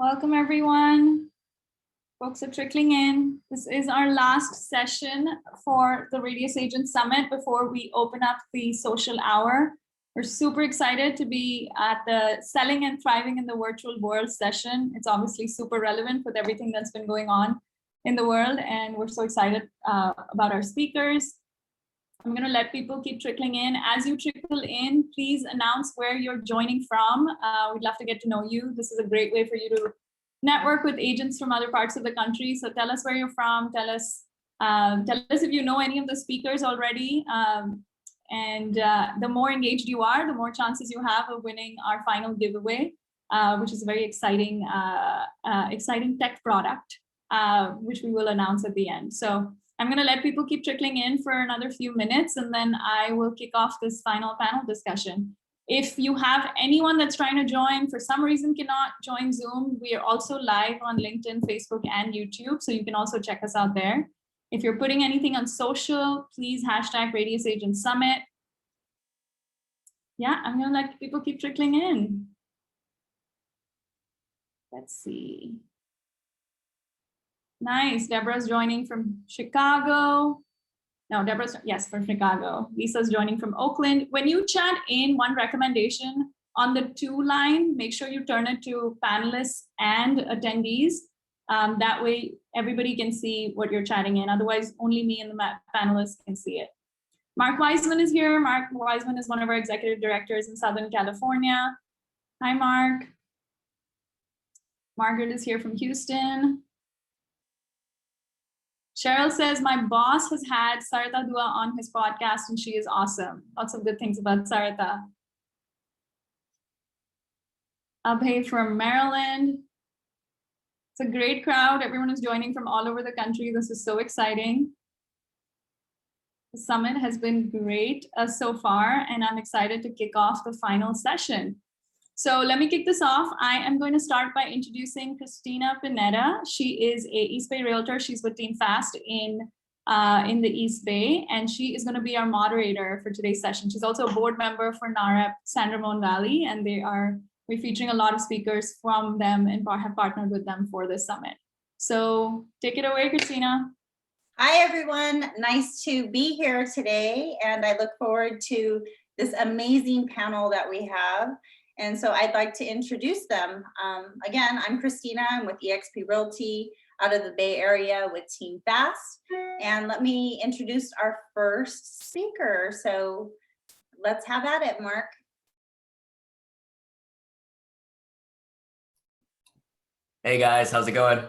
Welcome, everyone. Folks are trickling in. This is our last session for the Radius Agent Summit before we open up the social hour. We're super excited to be at the Selling and Thriving in the Virtual World session. It's obviously super relevant with everything that's been going on in the world, and we're so excited about our speakers. I'm going to let people keep trickling in. As you trickle in, please announce where you're joining from. We'd love to get to know you. This is a great way for you to network with agents from other parts of the country. So tell us where you're from. Tell us if you know any of the speakers already. The more engaged you are, the more chances you have of winning our final giveaway, which is a very exciting tech product, which we will announce at the end. So I'm going to let people keep trickling in for another few minutes, and then I will kick off this final panel discussion. If you have anyone that's trying to join, for some reason cannot join Zoom, we are also live on LinkedIn, Facebook, and YouTube, so you can also check us out there. If you're putting anything on social, please hashtag Radius Agent Summit. Yeah, I'm going to let people keep trickling in. Let's see. Nice. Deborah's joining from Chicago. No, Deborah's, yes, from Chicago. Lisa's joining from Oakland. When you chat in, one recommendation on the to line, make sure you turn it to panelists and attendees. That way, everybody can see what you're chatting in. Otherwise, only me and the panelists can see it. Mark Wiseman is here. Mark Wiseman is one of our executive directors in Southern California. Hi, Mark. Margaret is here from Houston. Cheryl says, my boss has had Sarita Dua on his podcast and she is awesome. Lots of good things about Sarita. Abhay from Maryland. It's a great crowd. Everyone is joining from all over the country. This is so exciting. The summit has been great so far, and I'm excited to kick off the final session. So let me kick this off. I am going to start by introducing Christina Panetta. She is a East Bay realtor. She's with Team Fast in the East Bay, and she is going to be our moderator for today's session. She's also a board member for NAREP San Ramon Valley, and we're featuring a lot of speakers from them and have partnered with them for this summit. So take it away, Christina. Hi, everyone. Nice to be here today, and I look forward to this amazing panel that we have. And so I'd like to introduce them. Again, I'm Christina. I'm with eXp Realty out of the Bay Area with Team Fast. And let me introduce our first speaker. So let's have at it, Mark. Hey guys, how's it going?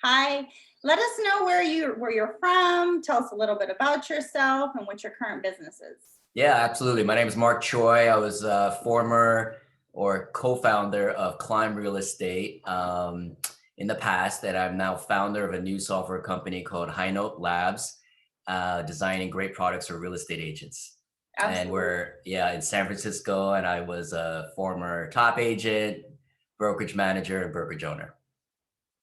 Hi. Let us know where you're from. Tell us a little bit about yourself and what your current business is. Yeah, absolutely. My name is Mark Choi. I was a former or co-founder of Climb Real Estate in the past, and I'm now founder of a new software company called High Note Labs, designing great products for real estate agents. Absolutely. And we're in San Francisco, and I was a former top agent, brokerage manager, and brokerage owner.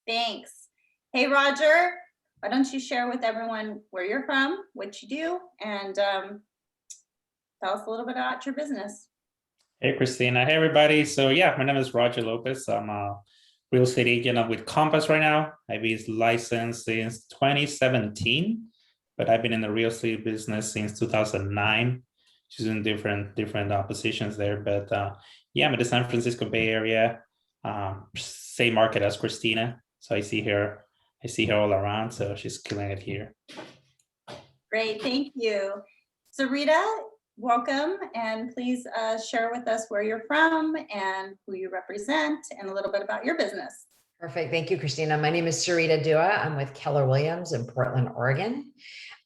Thanks. Hey, Roger, why don't you share with everyone where you're from, what you do, and tell us a little bit about your business. Hey, Christina. Hey, everybody. So yeah, my name is Roger Lopez. I'm a real estate agent. I'm with Compass right now. I've been licensed since 2017, but I've been in the real estate business since 2009, just in different positions there. But yeah, I'm in the San Francisco Bay Area, same market as Christina. So I see her all around. So she's killing it here. Great, thank you. Sarita, welcome, and please share with us where you're from and who you represent and a little bit about your business. Perfect. Thank you, Christina. My name is Sarita Dua. I'm with Keller Williams in Portland, Oregon.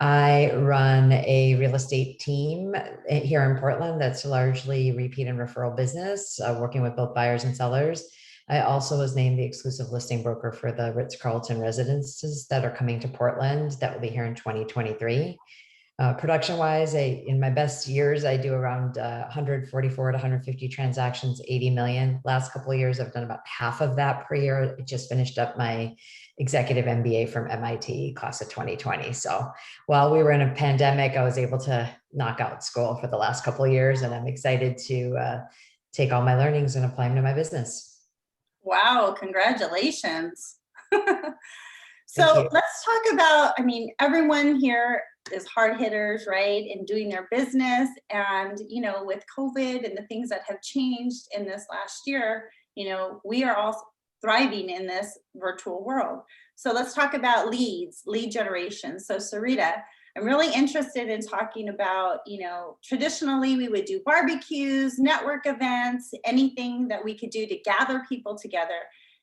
I run a real estate team here in Portland that's largely repeat and referral business, working with both buyers and sellers. I also was named the exclusive listing broker for the Ritz-Carlton residences that are coming to Portland that will be here in 2023. Production-wise, in my best years, I do around 144 to 150 transactions, 80 million. Last couple of years, I've done about half of that per year. I just finished up my executive MBA from MIT class of 2020. So while we were in a pandemic, I was able to knock out school for the last couple of years, and I'm excited to take all my learnings and apply them to my business. Wow, congratulations. Thank So you. let's talk about, I mean, everyone here is hard hitters, right, in doing their business. And, you know, with COVID and the things that have changed in this last year, you know, we are all thriving in this virtual world. So let's talk about lead generation. So Sarita, I'm really interested in talking about, you know, traditionally we would do barbecues, network events, anything that we could do to gather people together.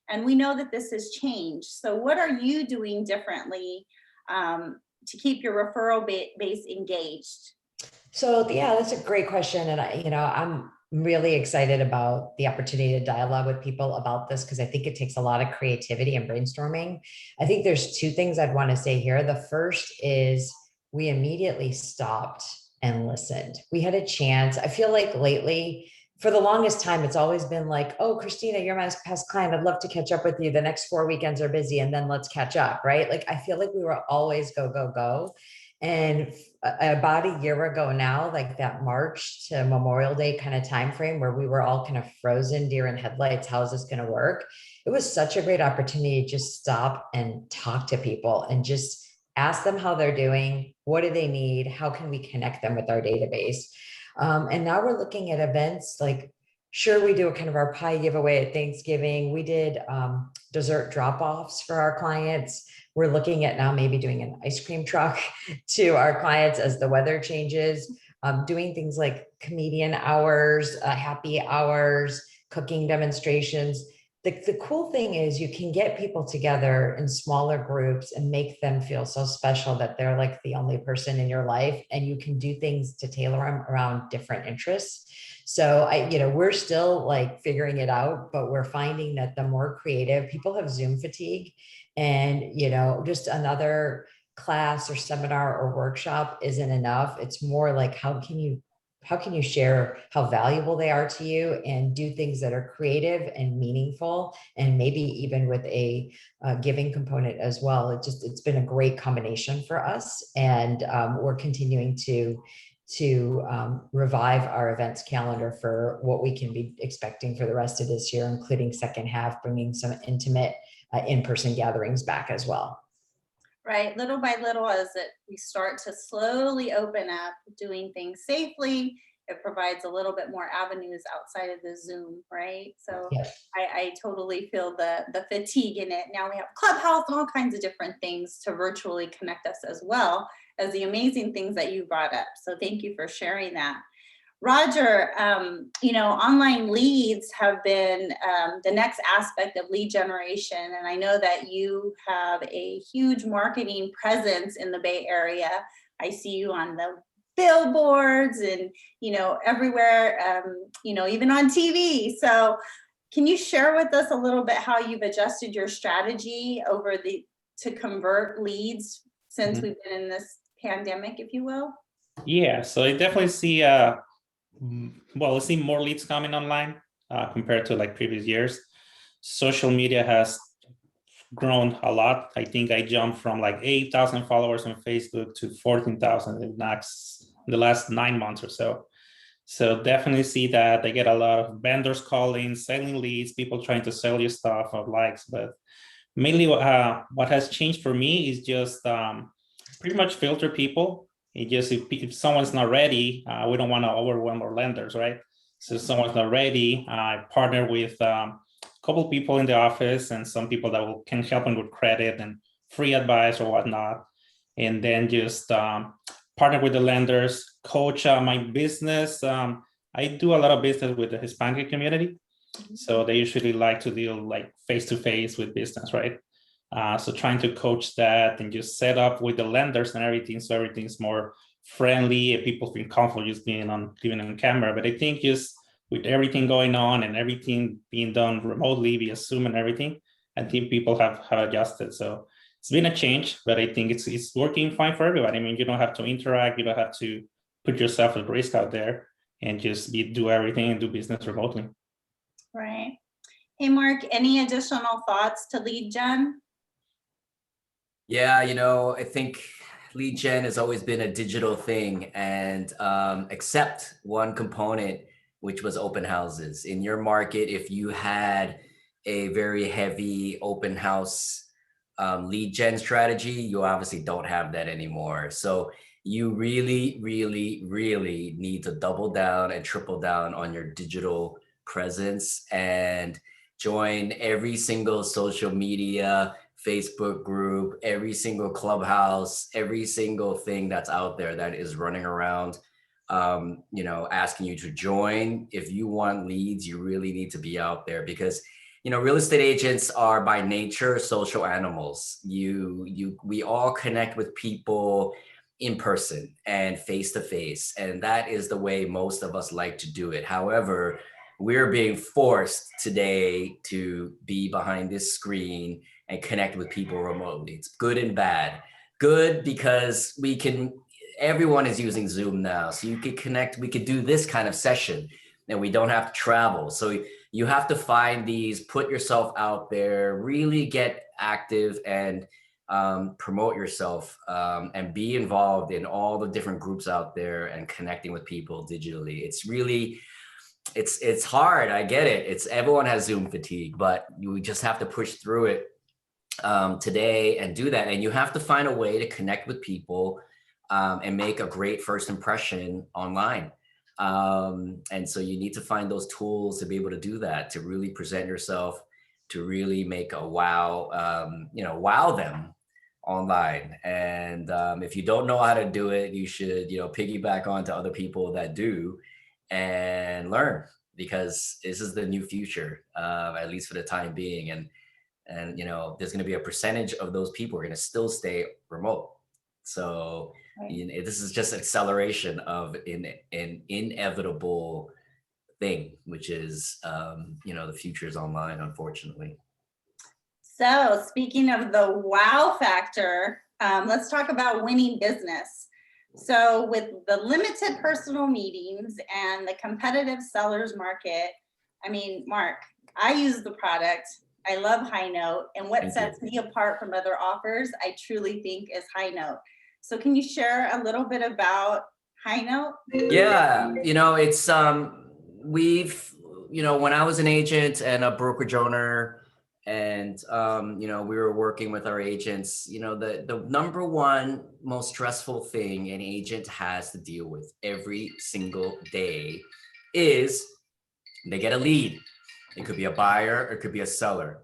And we know that this has changed. So what are you doing differently to keep your referral base engaged? So yeah, that's a great question. And I'm really excited about the opportunity to dialogue with people about this because I think it takes a lot of creativity and brainstorming. I think there's two things I'd want to say here. The first is we immediately stopped and listened. We had a chance. I feel like lately, for the longest time, it's always been like, oh, Christina, you're my past client. I'd love to catch up with you. The next 4 weekends are busy and then let's catch up, right? Like, I feel like we were always go, go, go. And about a year ago now, like that March to Memorial Day kind of timeframe where we were all kind of frozen, deer in headlights, how is this going to work? It was such a great opportunity to just stop and talk to people and just ask them how they're doing, what do they need, how can we connect them with our database? And now we're looking at events like, sure, we do a kind of our pie giveaway at Thanksgiving. We did dessert drop-offs for our clients. We're looking at now maybe doing an ice cream truck to our clients as the weather changes, doing things like comedian hours, happy hours, cooking demonstrations. The cool thing is you can get people together in smaller groups and make them feel so special that they're like the only person in your life, and you can do things to tailor them around different interests. So we're still like figuring it out, but we're finding that the more creative people have Zoom fatigue, and just another class or seminar or workshop isn't enough. It's more like how can you share how valuable they are to you and do things that are creative and meaningful, and maybe even with a giving component as well. It's been a great combination for us, and we're continuing to revive our events calendar for what we can be expecting for the rest of this year, including second half, bringing some intimate in-person gatherings back as well. Right, little by little, as we start to slowly open up, doing things safely, it provides a little bit more avenues outside of the Zoom, right? So Yes. I totally feel the fatigue in it. Now we have Clubhouse, all kinds of different things to virtually connect us, as well as the amazing things that you brought up. So thank you for sharing that. Roger, online leads have been the next aspect of lead generation. And I know that you have a huge marketing presence in the Bay Area. I see you on the billboards and, everywhere, even on TV. So can you share with us a little bit how you've adjusted your strategy to convert leads since we've been in this pandemic, if you will? Yeah, so I definitely see we see more leads coming online compared to like previous years. Social media has grown a lot. I think I jumped from like 8,000 followers on Facebook to 14,000 in the last 9 months or so. So definitely see that. I get a lot of vendors calling, selling leads, people trying to sell you stuff of likes. But mainly what has changed for me is just pretty much filter people. It just, if someone's not ready, we don't want to overwhelm our lenders, right? So if someone's not ready, I partner with a couple people in the office and some people that can help them with credit and free advice or whatnot. And then just partner with the lenders, coach my business. I do a lot of business with the Hispanic community. So they usually like to deal like face-to-face with business, right? So trying to coach that and just set up with the lenders and everything, so everything's more friendly and people feel comfortable just being on camera. But I think just with everything going on and everything being done remotely via Zoom and everything, I think people have adjusted. So it's been a change, but I think it's working fine for everybody. I mean, you don't have to interact, you don't have to put yourself at risk out there, and just do everything and do business remotely. Right. Hey, Mark, any additional thoughts to lead gen? Yeah, I think lead gen has always been a digital thing, and except one component, which was open houses. In your market, if you had a very heavy open house lead gen strategy, you obviously don't have that anymore. So you really, really, really need to double down and triple down on your digital presence and join every single social media, Facebook group, every single clubhouse, every single thing that's out there that is running around, asking you to join. If you want leads, you really need to be out there because real estate agents are by nature social animals. We all connect with people in person and face to face, and that is the way most of us like to do it. However, we're being forced today to be behind this screen and connect with people remotely. It's good and bad. Good because everyone is using Zoom now, so you could connect. We could do this kind of session, and we don't have to travel. So you have to find these, put yourself out there, really get active and promote yourself and be involved in all the different groups out there and connecting with people digitally. It's hard. I get it. Everyone has Zoom fatigue, but you just have to push through it today and do that. And you have to find a way to connect with people and make a great first impression online. And so you need to find those tools to be able to do that, to really present yourself, to really make a wow them online. And if you don't know how to do it, you should, piggyback onto other people that do and learn, because this is the new future, at least for the time being. And there's going to be a percentage of those people who are going to still stay remote. So this is just acceleration of an inevitable thing, which is, the future is online, unfortunately. So speaking of the wow factor, let's talk about winning business. So with the limited personal meetings and the competitive sellers market, I mean, Mark, I use the product. I love High Note, and what sets me apart from other offers, I truly think, is High Note. So can you share a little bit about High Note? Yeah, it's when I was an agent and a brokerage owner, and we were working with our agents, the number one most stressful thing an agent has to deal with every single day is they get a lead. It could be a buyer, it could be a seller,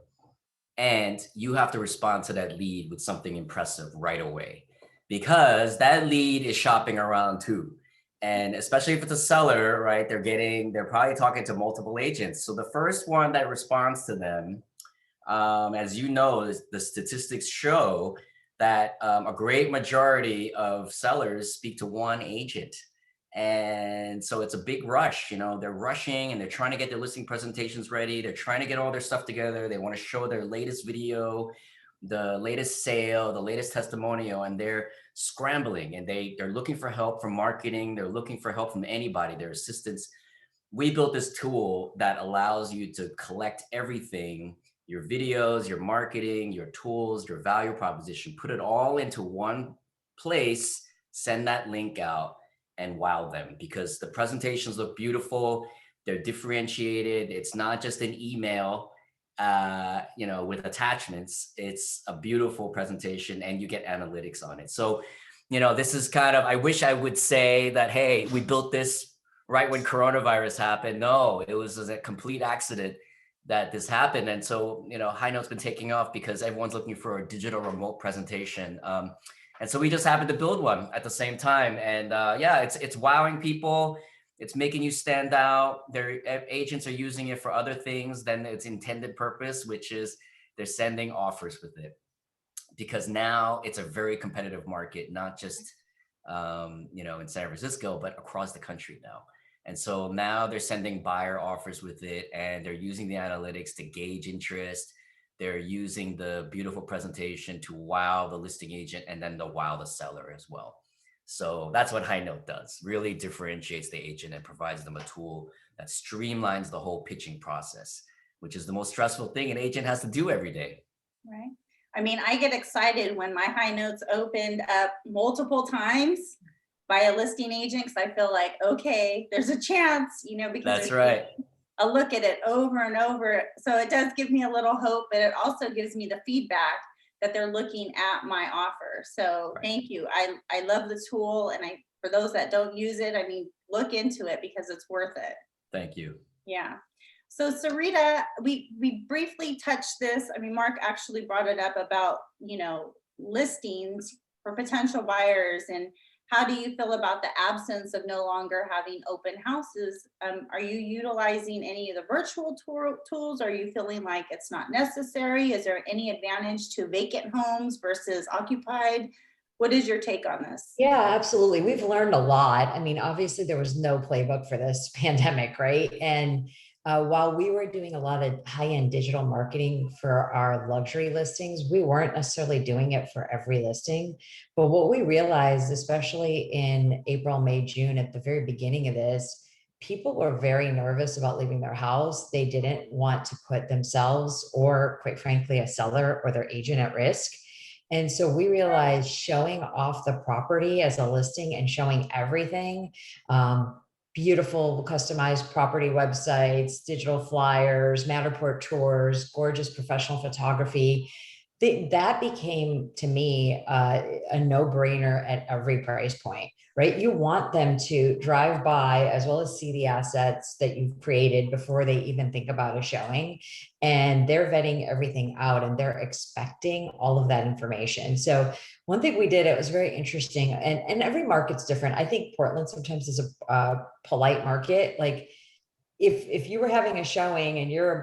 and you have to respond to that lead with something impressive right away, because that lead is shopping around too. And especially if it's a seller, right, they're probably talking to multiple agents. So the first one that responds to them, as you know, the statistics show that a great majority of sellers speak to one agent. And so it's a big rush. They're rushing and they're trying to get their listing presentations ready. They're trying to get all their stuff together. They want to show their latest video, the latest sale, the latest testimonial, and they're scrambling, and they're looking for help from marketing. They're looking for help from anybody, their assistants. We built this tool that allows you to collect everything, your videos, your marketing, your tools, your value proposition, put it all into one place, send that link out, and wow them, because the presentations look beautiful. They're differentiated. It's not just an email, with attachments. It's a beautiful presentation, and you get analytics on it. So, this is kind of, I wish I would say that, hey, we built this right when coronavirus happened. No, it was a complete accident that this happened. And so, High Note's been taking off because everyone's looking for a digital remote presentation. And so we just happened to build one at the same time. And it's wowing people. It's making you stand out. Their agents are using it for other things than its intended purpose, which is they're sending offers with it. Because now it's a very competitive market, not just in San Francisco, but across the country now. And so now they're sending buyer offers with it, and they're using the analytics to gauge interest. They're using the beautiful presentation to wow the listing agent, and then to wow the seller as well. So that's what High Note does, really differentiates the agent and provides them a tool that streamlines the whole pitching process, which is the most stressful thing an agent has to do every day. Right. I mean, I get excited when my High Notes opened up multiple times by a listing agent, because I feel like, okay, there's a chance, because that's right. a look at it over and over. So it does give me a little hope, but it also gives me the feedback that they're looking at my offer. So thank you. I love the tool. And for those that don't use it, I mean, look into it because it's worth it. Thank you. Yeah. So Sarita, we briefly touched this. I mean, Mark actually brought it up about, listings for potential buyers, and how do you feel about the absence of no longer having open houses? Are you utilizing any of the virtual tools? Are you feeling like it's not necessary? Is there any advantage to vacant homes versus occupied? What is your take on this? Yeah, absolutely. We've learned a lot. I mean, obviously there was no playbook for this pandemic, right? And while we were doing a lot of high-end digital marketing for our luxury listings, we weren't necessarily doing it for every listing. But what we realized, especially in April, May, June, at the very beginning of this, people were very nervous about leaving their house. They didn't want to put themselves, or quite frankly, a seller or their agent at risk. And so we realized showing off the property as a listing and showing everything, beautiful customized property websites, digital flyers, Matterport tours, gorgeous professional photography, that became, to me, a no-brainer at every price point, right? You want them to drive by as well as see the assets that you've created before they even think about a showing. And they're vetting everything out and they're expecting all of that information. So one thing we did, it was very interesting, and every market's different. I think Portland sometimes is a polite market. Like if you were having a showing and you're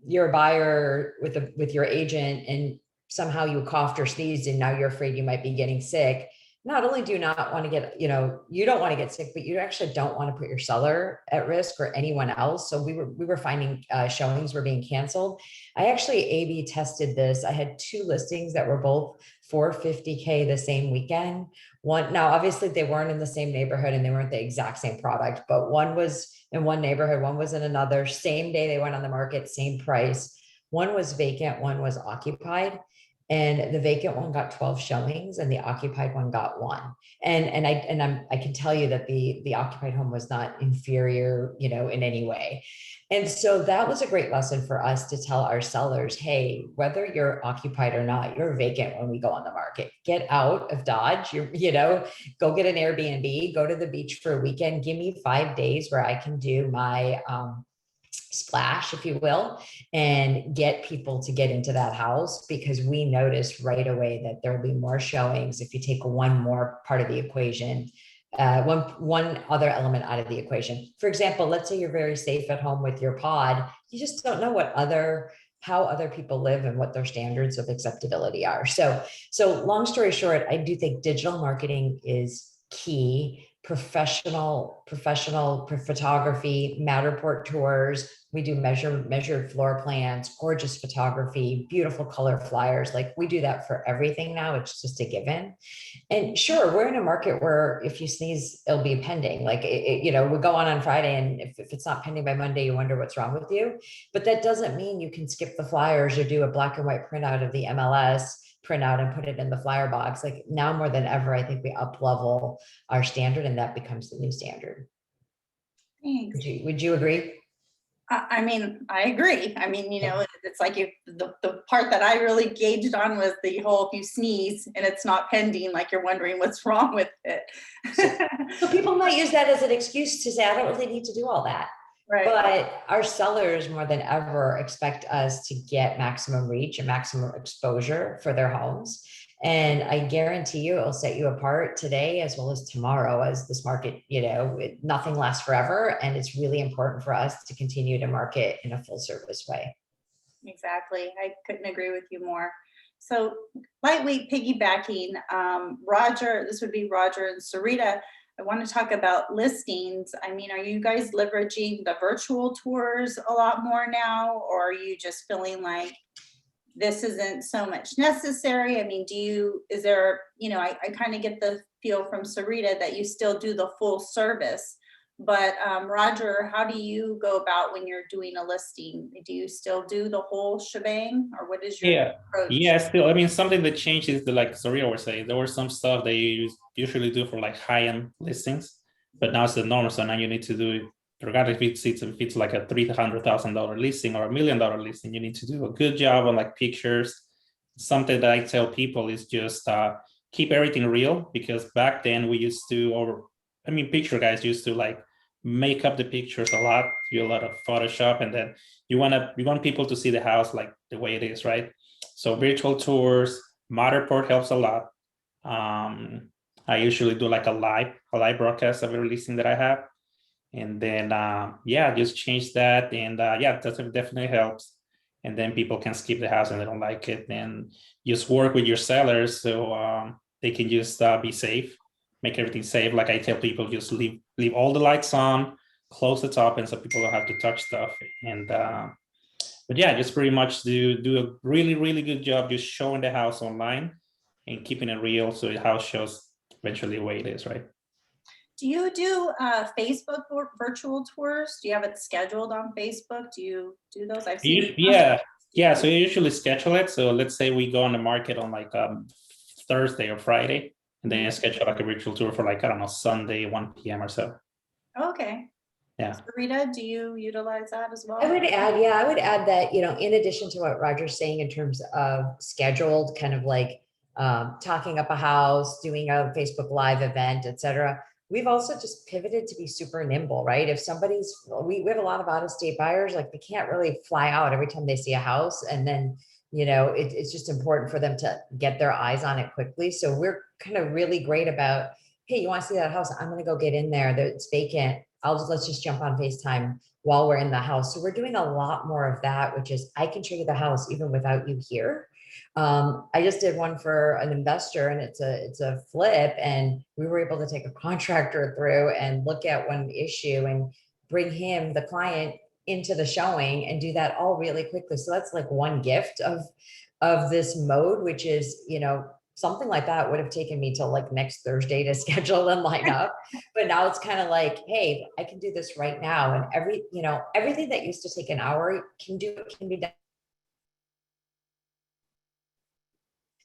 a buyer with your agent, and somehow you coughed or sneezed and now you're afraid you might be getting sick, not only do you not want to get, you don't want to get sick, but you actually don't want to put your seller at risk or anyone else. So we were finding showings were being canceled. I actually A/B tested this. I had 2 listings that were both $450K the same weekend. Now obviously they weren't in the same neighborhood and they weren't the exact same product, but one was in one neighborhood, one was in another. Same day they went on the market, same price. One was vacant, one was occupied. And the vacant one got 12 showings and the occupied one got 1. And I can tell you that the occupied home was not inferior, in any way. And so that was a great lesson for us to tell our sellers, hey, whether you're occupied or not, you're vacant when we go on the market. Get out of Dodge, go get an Airbnb, go to the beach for a weekend. Give me 5 days where I can do my splash, if you will, and get people to get into that house, because we noticed right away that there will be more showings if you take one more part of the equation, one other element out of the equation. For example, let's say you're very safe at home with your pod. You just don't know how other people live and what their standards of acceptability are. So long story short, I do think digital marketing is key. Professional photography, Matterport tours. We do measured floor plans, gorgeous photography, beautiful color flyers. Like, we do that for everything now. It's just a given. And sure, we're in a market where if you sneeze, it'll be pending. Like, we go on Friday, and if it's not pending by Monday, you wonder what's wrong with you. But that doesn't mean you can skip the flyers or do a black and white printout of the MLS printout and put it in the flyer box. Like, now more than ever, I think we up level our standard, and that becomes the new standard. Thanks. Would you agree? I mean, I agree. I mean, it's like the part that I really gauged on was the whole, if you sneeze and it's not pending, like you're wondering what's wrong with it. So people might use that as an excuse to say, I don't really need to do all that. Right. But our sellers more than ever expect us to get maximum reach and maximum exposure for their homes. And I guarantee you it will set you apart today as well as tomorrow, as this market, nothing lasts forever. And it's really important for us to continue to market in a full service way. Exactly. I couldn't agree with you more. So lightweight piggybacking, Roger, this would be Roger and Sarita. I want to talk about listings. I mean, are you guys leveraging the virtual tours a lot more now, or are you just feeling like this isn't so much necessary? I mean, I kind of get the feel from Sarita that you still do the full service, but Roger, how do you go about when you're doing a listing? Do you still do the whole shebang, or what is your approach? Yeah, still. I mean, something that changes, like Sarita was saying, there was some stuff that you usually do for like high-end listings, but now it's the norm. So now you need to do regardless if it's like a $300,000 listing or $1 million listing, you need to do a good job on like pictures. Something that I tell people is just keep everything real, because back then we used to, picture guys used to like make up the pictures a lot, do a lot of Photoshop, and then you want people to see the house like the way it is, right? So virtual tours, Matterport helps a lot. I usually do like a live broadcast of every listing that I have. And then, just change that. And that definitely helps. And then people can skip the house and they don't like it. And just work with your sellers so they can just be safe, make everything safe. Like I tell people, just leave all the lights on, close the top, and so people don't have to touch stuff. And but yeah, just pretty much do a really, really good job just showing the house online and keeping it real, so the house shows eventually the way it is, right? Do you do Facebook virtual tours? Do you have it scheduled on Facebook? Do you do those? I've seen. Yeah. So you usually schedule it. So let's say we go on the market on like Thursday or Friday, and then you schedule like a virtual tour for like, I don't know, Sunday, 1 p.m. or so. Okay. Yeah. Rita, do you utilize that as well? I would add that, in addition to what Roger's saying in terms of scheduled, kind of like talking up a house, doing a Facebook Live event, etc. We've also just pivoted to be super nimble, right? If we have a lot of out-of-state buyers, like they can't really fly out every time they see a house. And then, it's just important for them to get their eyes on it quickly. So we're kind of really great about, hey, you want to see that house? I'm going to go get in there. It's vacant. Let's just jump on FaceTime while we're in the house. So we're doing a lot more of that, which is I can show you the house even without you here. I just did one for an investor, and it's a flip, and we were able to take a contractor through and look at one issue and bring the client into the showing and do that all really quickly. So that's like one gift of this mode, which is, something like that would have taken me till like next Thursday to schedule and line up. But now it's kind of like, hey, I can do this right now. And everything that used to take an hour can be done.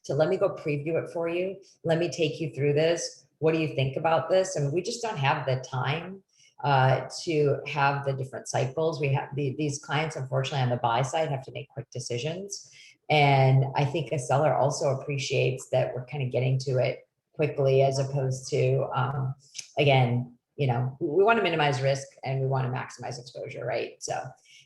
So let me go preview it for you. Let me take you through this. What do you think about this? And we just don't have the time to have the different cycles. We have these clients, unfortunately, on the buy side have to make quick decisions. And I think a seller also appreciates that we're kind of getting to it quickly, as opposed to, again, we want to minimize risk and we want to maximize exposure, right?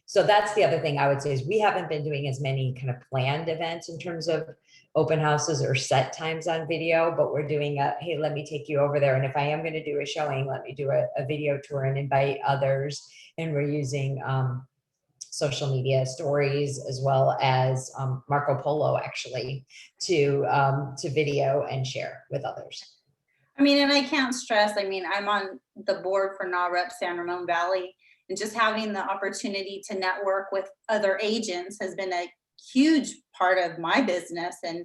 So that's the other thing I would say is we haven't been doing as many kind of planned events in terms of open houses or set times on video, but we're doing hey, let me take you over there. And if I am going to do a showing, let me do a video tour and invite others. And we're using social media stories as well as Marco Polo actually to video and share with others. And I can't stress, I'm on the board for NAREP San Ramon Valley, and just having the opportunity to network with other agents has been a huge part of my business, and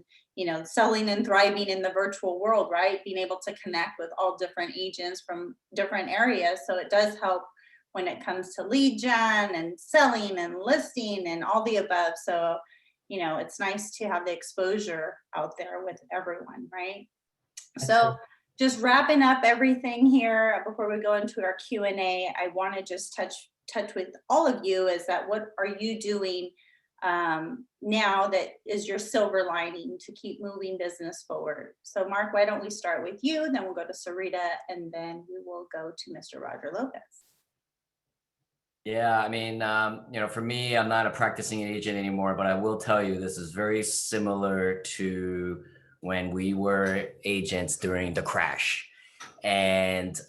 selling and thriving in the virtual world, right? Being able to connect with all different agents from different areas. So it does help when it comes to lead gen and selling and listing and all the above. So, it's nice to have the exposure out there with everyone, right? So just wrapping up everything here before we go into our Q&A, I want to just touch with all of you is that what are you doing now that is your silver lining to keep moving business forward? So Mark, why don't we start with you, then we'll go to Sarita, and then we will go to Mr. Roger Lopez. Yeah, for me, I'm not a practicing agent anymore, but I will tell you this is very similar to when we were agents during the crash. And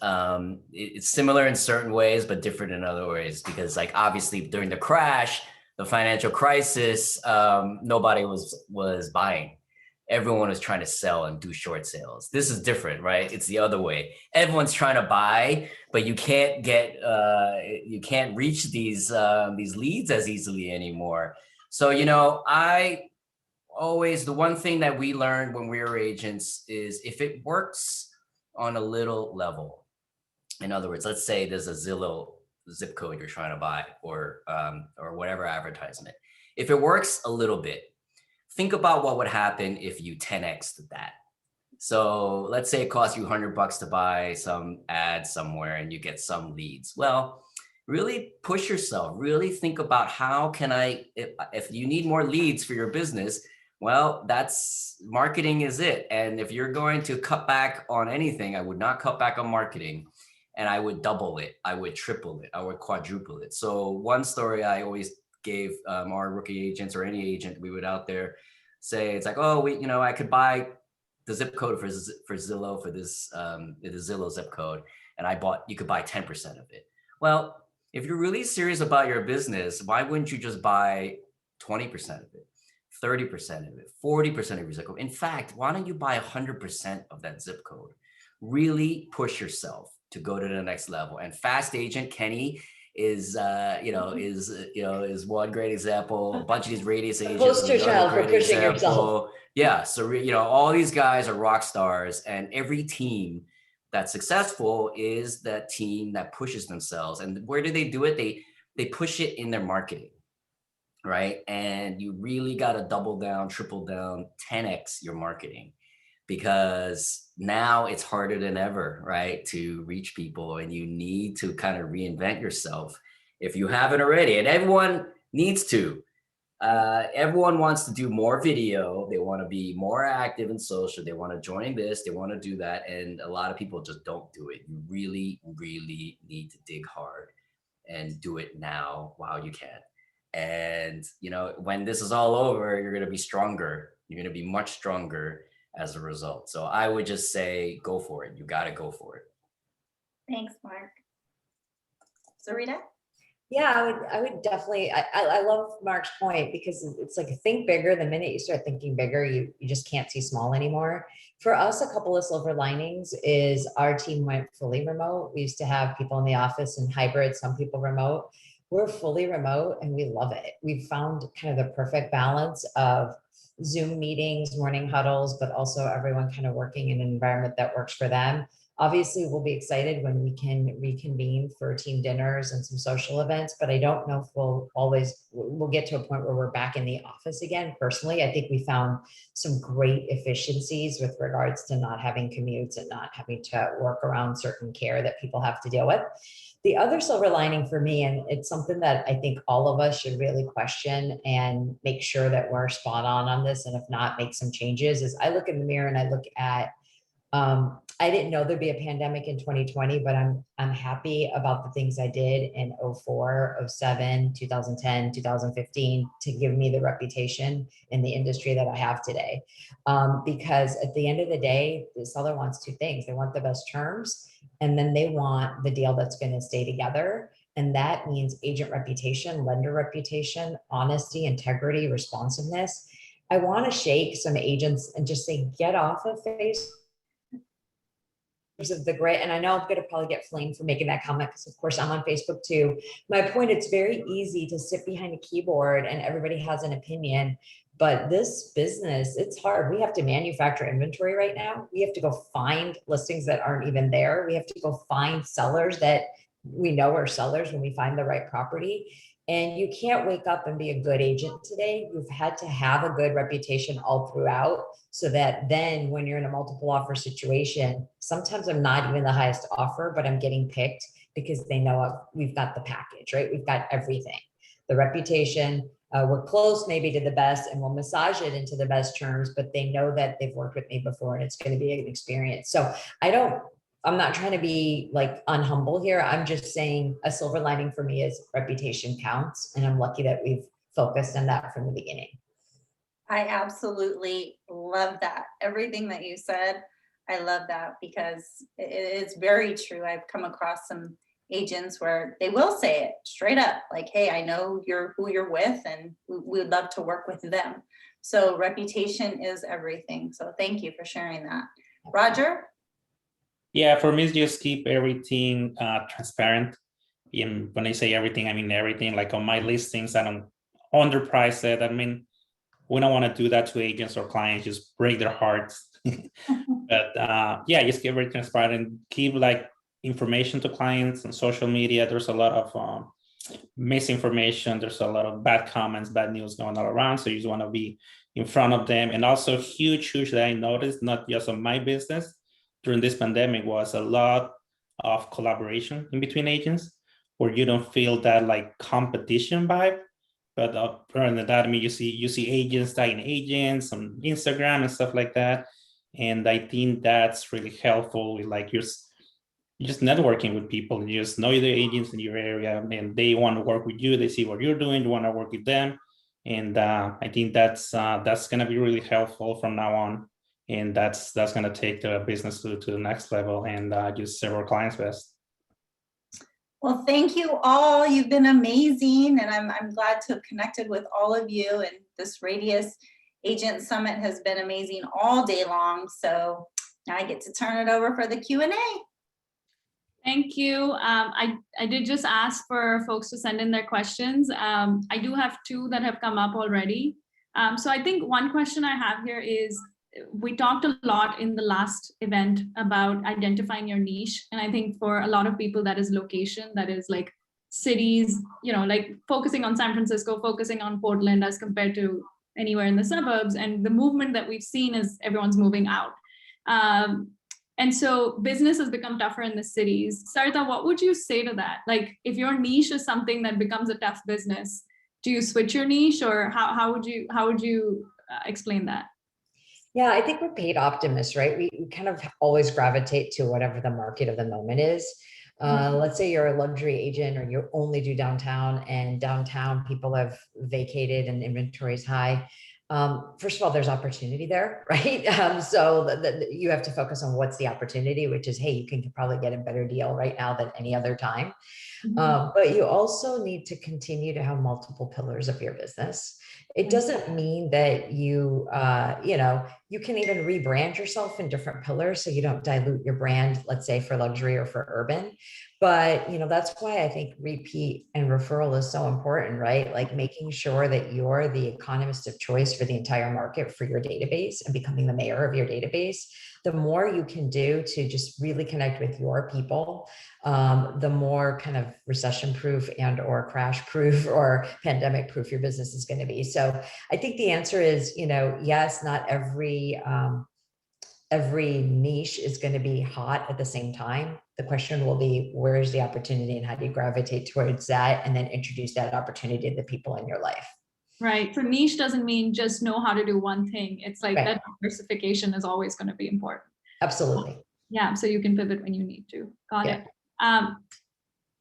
it's similar in certain ways, but different in other ways, because obviously during the crash, the financial crisis, nobody was buying. Everyone was trying to sell and do short sales. This is different, right? It's the other way. Everyone's trying to buy, but you can't reach these leads as easily anymore. So, the one thing that we learned when we were agents is if it works on a little level, in other words, let's say there's a Zillow zip code you're trying to buy or whatever advertisement. If it works a little bit, think about what would happen if you 10x'd that. So let's say it costs you $100 to buy some ad somewhere and you get some leads. Well, really push yourself, really think about how can if you need more leads for your business, well, that's marketing is it. And if you're going to cut back on anything, I would not cut back on marketing, and I would double it. I would triple it. I would quadruple it. So one story I always gave our rookie agents, or any agent we would out there say, it's like, oh, I could buy the zip code for Zillow for this, the Zillow zip code. And you could buy 10% of it. Well, if you're really serious about your business, why wouldn't you just buy 20% of it, 30% of it, 40% of your zip code? In fact, why don't you buy 100% of that zip code? Really push yourself to go to the next level. And Fast Agent Kenny is one great example. A bunch of these radius agents. Poster child for pushing yourself. Yeah. So, all these guys are rock stars, and every team that's successful is that team that pushes themselves. And where do they do it? They push it in their marketing, right? And you really got to double down, triple down, 10x your marketing, because now it's harder than ever, right, to reach people, and you need to kind of reinvent yourself if you haven't already. And everyone needs to. Everyone wants to do more video. They want to be more active in social. They want to join this. They want to do that. And a lot of people just don't do it. You really, really need to dig hard and do it now while you can. And, when this is all over, you're going to be stronger. You're going to be much stronger as a result. So I would just say, go for it. You got to go for it. Thanks, Mark. Sarita? Yeah, I would definitely, I love Mark's point, because it's like, think bigger. The minute you start thinking bigger, you just can't see small anymore. For us, a couple of silver linings is our team went fully remote. We used to have people in the office and hybrid, some people remote. We're fully remote and we love it. We've found kind of the perfect balance of Zoom meetings, morning huddles, but also everyone kind of working in an environment that works for them. Obviously, we'll be excited when we can reconvene for team dinners and some social events, but I don't know if we'll get to a point where we're back in the office again. Personally, I think we found some great efficiencies with regards to not having commutes and not having to work around certain care that people have to deal with. The other silver lining for me, and it's something that I think all of us should really question and make sure that we're spot on this, and if not, make some changes, is I look in the mirror and I look at, I didn't know there'd be a pandemic in 2020, but I'm happy about the things I did in 04, 07, 2010, 2015 to give me the reputation in the industry that I have today. Because at the end of the day, the seller wants two things. They want the best terms, and then they want the deal that's going to stay together. And that means agent reputation, lender reputation, honesty, integrity, responsiveness. I want to shake some agents and just say, get off of Facebook of the grit. And I know I'm going to probably get flamed for making that comment, because of course I'm on Facebook too. My point, it's very easy to sit behind a keyboard and everybody has an opinion, but this business, it's hard. We have to manufacture inventory right now. We have to go find listings that aren't even there. We have to go find sellers that we know are sellers when we find the right property. And you can't wake up and be a good agent today. You've had to have a good reputation all throughout, so that then when you're in a multiple offer situation, sometimes I'm not even the highest offer, but I'm getting picked because they know we've got the package, right? We've got everything, the reputation, we're close maybe to the best, and we'll massage it into the best terms, but they know that they've worked with me before and it's going to be an experience. So I'm not trying to be like unhumble here. I'm just saying a silver lining for me is reputation counts. And I'm lucky that we've focused on that from the beginning. I absolutely love that. Everything that you said, I love that, because it's very true. I've come across some agents where they will say it straight up, like, hey, I know who you're with and we would love to work with them. So reputation is everything. So thank you for sharing that. Roger? Yeah, for me, it's just keep everything transparent. And when I say everything, I mean everything. Like on my listings, I don't underprice it. I mean, we don't want to do that to agents or clients, just break their hearts. But yeah, just keep very transparent and keep like information to clients on social media. There's a lot of misinformation. There's a lot of bad comments, bad news going all around. So you just want to be in front of them. And also huge that I noticed, not just on my business, during this pandemic was a lot of collaboration in between agents. where you don't feel that like competition vibe. But other than that, I mean, you see agents tagging agents on Instagram and stuff like that. And I think that's really helpful. Like you're just networking with people, and you just know the agents in your area, and they want to work with you. They see what you're doing, you want to work with them. And I think that's going to be really helpful from now on. And that's going to take the business to the next level and just serve our clients best. Well, thank you all. You've been amazing, and I'm glad to have connected with all of you. And this Radius Agent Summit has been amazing all day long. So now I get to turn it over for the Q&A. Thank you. I did just ask for folks to send in their questions. I do have two that have come up already. So I think one question I have here is, we talked a lot in the last event about identifying your niche. And I think for a lot of people, that is location, that is like cities, you know, like focusing on San Francisco, focusing on Portland as compared to anywhere in the suburbs. And the movement that we've seen is everyone's moving out. And so business has become tougher in the cities. Sarita, what would you say to that? Like, if your niche is something that becomes a tough business, do you switch your niche, or how would you explain that? Yeah, I think we're paid optimists, right? We kind of always gravitate to whatever the market of the moment is. Let's say you're a luxury agent, or you only do downtown, and downtown people have vacated and inventory is high. First of all, there's opportunity there, right? So you have to focus on what's the opportunity, which is, hey, you can probably get a better deal right now than any other time. But you also need to continue to have multiple pillars of your business. It doesn't mean that you can even rebrand yourself in different pillars so you don't dilute your brand, let's say for luxury or for urban. But, that's why I think repeat and referral is so important, right? Like making sure that you're the economist of choice for the entire market for your database and becoming the mayor of your database. The more you can do to just really connect with your people, the more kind of recession proof and or crash proof or pandemic proof your business is going to be. So I think the answer is, yes, not every niche is going to be hot at the same time. The question will be, where is the opportunity and how do you gravitate towards that, and then introduce that opportunity to the people in your life. Right. So niche doesn't mean just know how to do one thing. It's like Right. That diversification is always going to be important. Absolutely. Yeah. So you can pivot when you need to. Got it.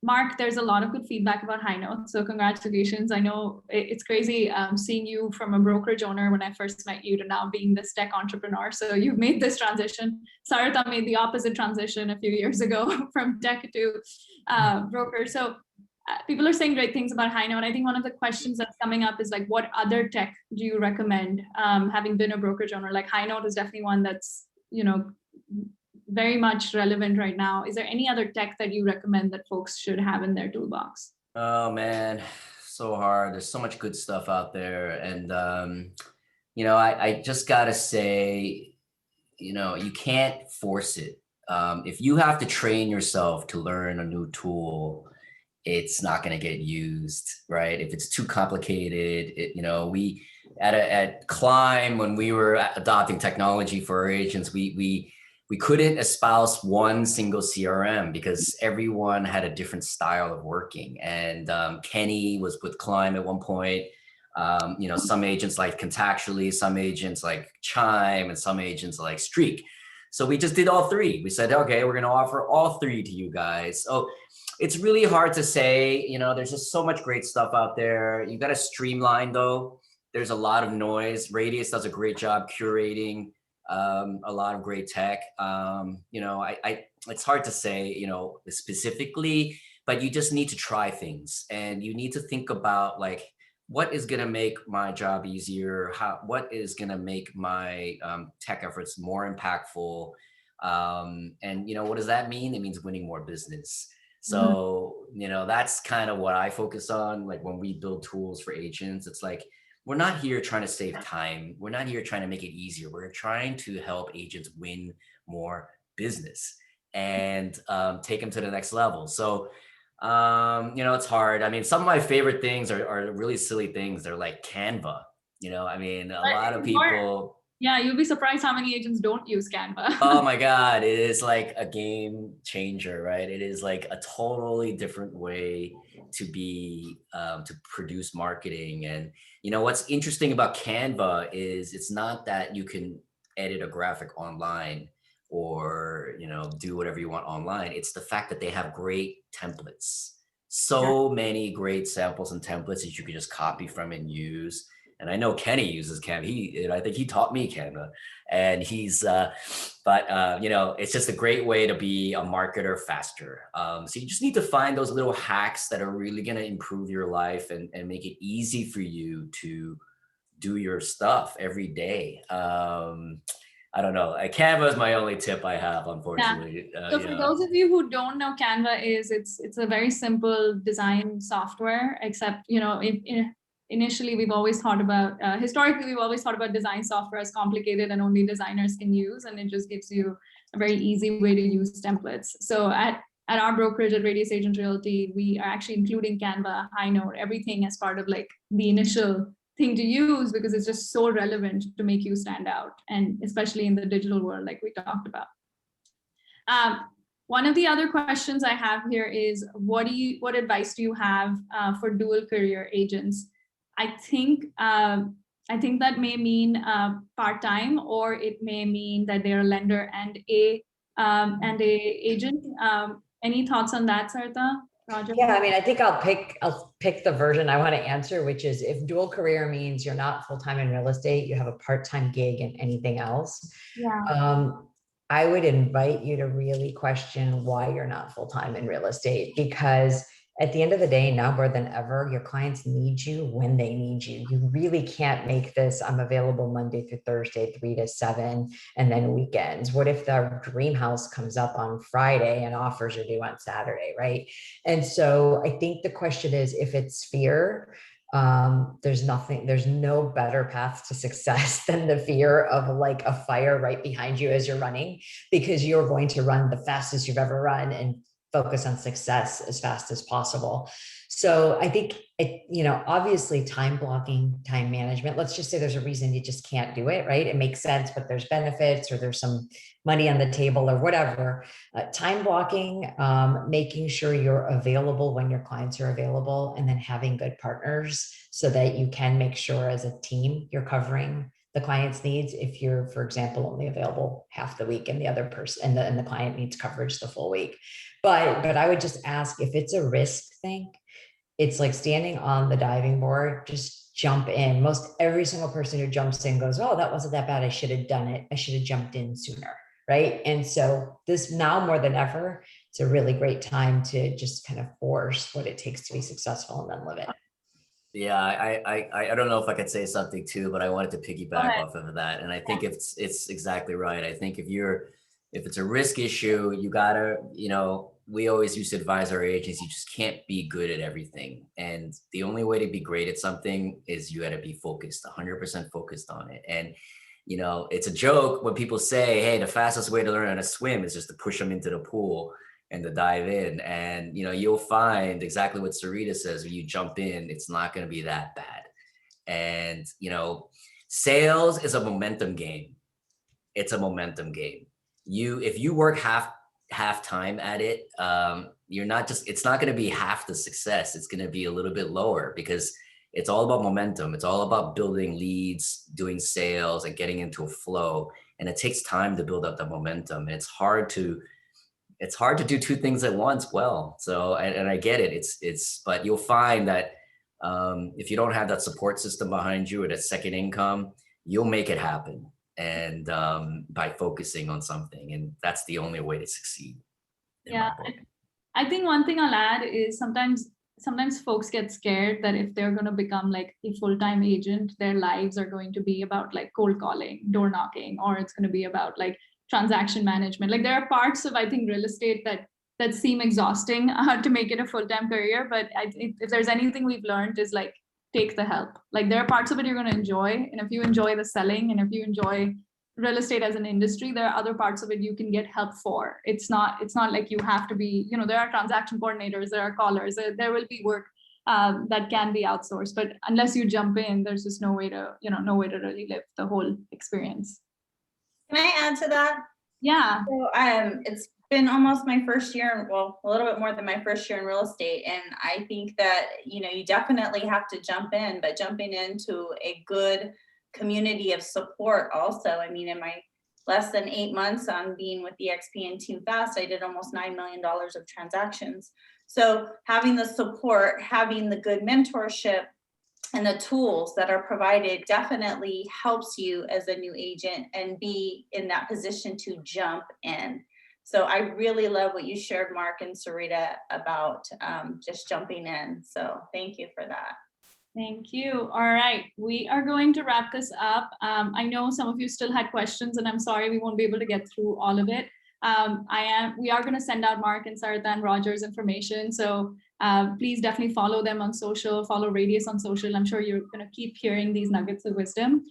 Mark, there's a lot of good feedback about High Note. So congratulations. I know it's crazy seeing you from a brokerage owner when I first met you to now being this tech entrepreneur. So you've made this transition. Sarita made the opposite transition a few years ago from tech to broker. So people are saying great things about High Note. I think one of the questions that's coming up is like, what other tech do you recommend? Having been a brokerage owner, like High Note is definitely one that's, very much relevant right now. Is there any other tech that you recommend that folks should have in their toolbox? Oh man, so hard. There's so much good stuff out there. And, I just gotta say, you can't force it. If you have to train yourself to learn a new tool, it's not going to get used, right? If it's too complicated, we at Climb, when we were adopting technology for our agents, we couldn't espouse one single CRM because everyone had a different style of working. And Kenny was with Climb at one point. Some agents like Contactually, some agents like Chime, and some agents like Streak. So we just did all three. We said, okay, we're going to offer all three to you guys. So it's really hard to say, there's just so much great stuff out there. You got to streamline though. There's a lot of noise. Radius does a great job curating a lot of great tech. It's hard to say, specifically, but you just need to try things, and you need to think about like, what is going to make my job easier? What is going to make my tech efforts more impactful? And what does that mean? It means winning more business. So, that's kind of what I focus on. Like when we build tools for agents, it's like, we're not here trying to save time. We're not here trying to make it easier. We're trying to help agents win more business and take them to the next level. So, it's hard. I mean, some of my favorite things are really silly things. They're like Canva. A lot of people. Yeah, you'll be surprised how many agents don't use Canva. Oh my God, it is like a game changer, right? It is like a totally different way to produce marketing. And what's interesting about Canva is it's not that you can edit a graphic online or do whatever you want online. It's the fact that they have great templates. So many great samples and templates that you could just copy from and use. And I know Kenny uses Canva. I think he taught me Canva, and it's just a great way to be a marketer faster. So you just need to find those little hacks that are really going to improve your life and make it easy for you to do your stuff every day. I don't know. Canva is my only tip I have, unfortunately. So for those of you who don't know, Canva it's a very simple design software, except, initially we've always thought about, historically, we've always thought about design software as complicated and only designers can use. And it just gives you a very easy way to use templates. So at our brokerage at Radius Agent Realty, we are actually including Canva, High Note, everything as part of like the initial thing to use, because it's just so relevant to make you stand out. And especially in the digital world, like we talked about. One of the other questions I have here is, what advice do you have for dual career agents? I think that may mean part-time, or it may mean that they're a lender and a agent. Any thoughts on that, Sarita? Roger? Yeah, I mean, I think I'll pick the version I want to answer, which is if dual career means you're not full-time in real estate, you have a part-time gig and anything else. Yeah. I would invite you to really question why you're not full-time in real estate, because at the end of the day, now more than ever, your clients need you when they need you. You really can't make this, I'm available Monday through Thursday, 3 to 7, and then weekends. What if the dream house comes up on Friday and offers are due on Saturday, right? And so I think the question is, if it's fear, there's no better path to success than the fear of like a fire right behind you as you're running, because you're going to run the fastest you've ever run and focus on success as fast as possible. So I think obviously time blocking, time management, let's just say there's a reason you just can't do it, right? It makes sense, but there's benefits or there's some money on the table or whatever. Time blocking, making sure you're available when your clients are available, and then having good partners so that you can make sure as a team you're covering the client's needs. If you're, for example, only available half the week and the other person and the client needs coverage the full week. But I would just ask, if it's a risk thing, it's like standing on the diving board, just jump in. Most every single person who jumps in goes, oh, that wasn't that bad. I should have done it. I should have jumped in sooner. Right. And so this, now more than ever, it's a really great time to just kind of force what it takes to be successful and then live it. Yeah, I don't know if I could say something too, but I wanted to piggyback off of that. And I think it's exactly right. I think if it's a risk issue, you gotta, we always used to advise our agents, you just can't be good at everything. And the only way to be great at something is you gotta be focused, 100% focused on it. And, it's a joke when people say, hey, the fastest way to learn how to swim is just to push them into the pool and to dive in. And, you'll find exactly what Sarita says, when you jump in, it's not gonna be that bad. And, sales is a momentum game. It's a momentum game. If you work half time at it, it's not going to be half the success. It's going to be a little bit lower, because it's all about momentum. It's all about building leads, doing sales, and getting into a flow. And it takes time to build up the momentum. And it's hard to do two things at once well. So, and I get it. But you'll find that if you don't have that support system behind you or that second income, you'll make it happen. And by focusing on something, and that's the only way to succeed. Yeah, I think one thing I'll add is sometimes folks get scared that if they're going to become like a full-time agent, their lives are going to be about like cold calling, door knocking, or it's going to be about like transaction management. Like there are parts of, I think, real estate that seem exhausting to make it a full-time career. But if there's anything we've learned is like, take the help. Like there are parts of it you're going to enjoy. And if you enjoy the selling, and if you enjoy real estate as an industry, there are other parts of it you can get help for. It's not like you have to be, there are transaction coordinators, there are callers, there will be work that can be outsourced. But unless you jump in, there's just no way to really live the whole experience. Can I add to that? Yeah. So it's been almost my first year, well, a little bit more than my first year in real estate. And I think that, you definitely have to jump in, but jumping into a good community of support also. I mean, in my less than 8 months on being with the XP and Team Fast, I did almost $9 million of transactions. So having the support, having the good mentorship, and the tools that are provided definitely helps you as a new agent and be in that position to jump in. So I really love what you shared, Mark and Sarita, about just jumping in. So thank you for that. Thank you. All right, we are going to wrap this up. I know some of you still had questions, and I'm sorry we won't be able to get through all of it. We are going to send out Mark and Sarita and Roger's information. So please definitely follow them on social, follow Radius on social. I'm sure you're going to keep hearing these nuggets of wisdom.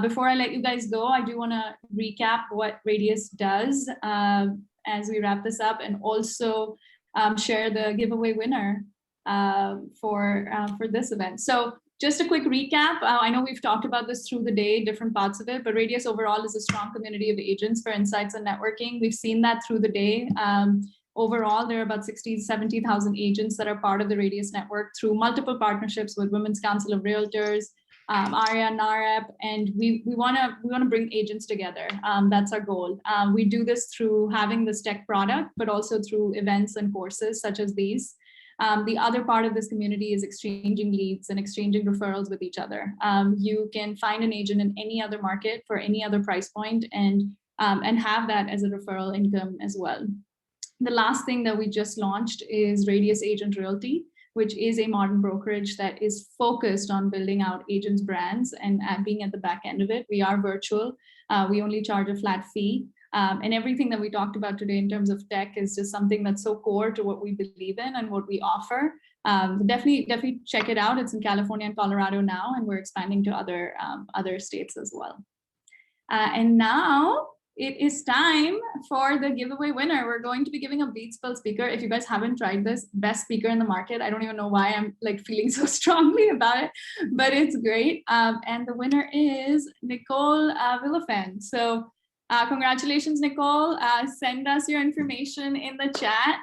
Before I let you guys go, I do want to recap what Radius does as we wrap this up, and also share the giveaway winner for this event. So just a quick recap. I know we've talked about this through the day, different parts of it, but Radius overall is a strong community of agents for insights and networking. We've seen that through the day. Overall, there are about 60,000 to 70,000 agents that are part of the Radius network through multiple partnerships with Women's Council of Realtors, ARIA, NAREP, and we want to bring agents together. That's our goal. We do this through having this tech product, but also through events and courses such as these. The other part of this community is exchanging leads and exchanging referrals with each other. You can find an agent in any other market for any other price point and have that as a referral income as well. The last thing that we just launched is Radius Agent Realty, which is a modern brokerage that is focused on building out agents' brands and being at the back end of it. We are virtual. We only charge a flat fee. And everything that we talked about today in terms of tech is just something that's so core to what we believe in and what we offer. Definitely check it out. It's in California and Colorado now, and we're expanding to other states as well. And now it is time for the giveaway winner. We're going to be giving a Beatspell speaker. If you guys haven't tried this, best speaker in the market. I don't even know why I'm feeling so strongly about it, but it's great. And the winner is Nicole Villafan. So congratulations, Nicole. Send us your information in the chat.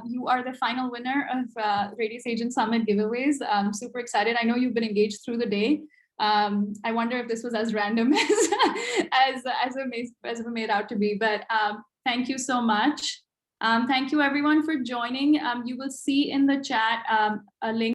You are the final winner of Radius Agent Summit giveaways. I'm super excited. I know you've been engaged through the day. I wonder if this was as random as it made out to be, but thank you so much. Thank you everyone for joining. You will see in the chat a link